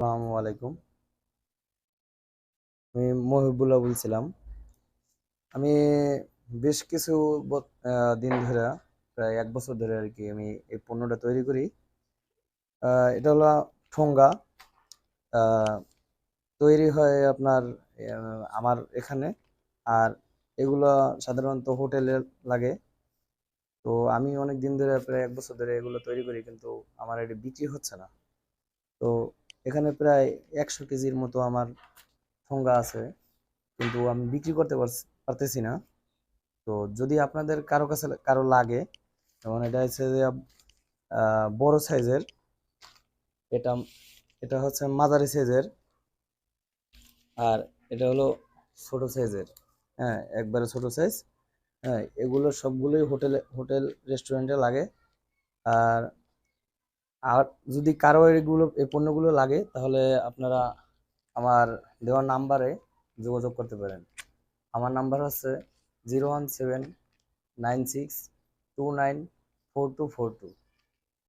আসসালামু আলাইকুম। আমি মহিবুল্লাহ বলছিলাম। আমি বেশ কিছু দিন ধরে, প্রায় 1 বছর ধরে আর কি, আমি এই পণ্যটা তৈরি করি। এটা হলো ঠোঙ্গা। আহ, তৈরি হয় আপনার আমার এখানে। আর এগুলো সাধারণত হোটেলে লাগে। তো আমি অনেক দিন ধরে, প্রায় 1 বছর ধরে এগুলো তৈরি করি, কিন্তু আমার এটা বিক্রি হচ্ছে না। তো এখানে প্রায় 100 কেজির মতো আমার ঠোঙ্গা আছে, কিন্তু আমি বিক্রি করতে পারতেছি না। তো যদি আপনাদের কারো কাছে কারো লাগে, যেমন এটা হচ্ছে যে বড় সাইজের, এটা এটা হচ্ছে মাঝারি সাইজের, আর এটা হলো ছোট সাইজের। হ্যাঁ, একবারে ছোট সাইজ। হ্যাঁ, এগুলো সবগুলোই হোটেল রেস্টুরেন্টে লাগে। আর আর যদি কারো এই পণ্যগুলো লাগে, তাহলে আপনারা আমার দেওয়ার নাম্বারে যোগাযোগ করতে পারেন। আমার নাম্বার হচ্ছে 01796294242।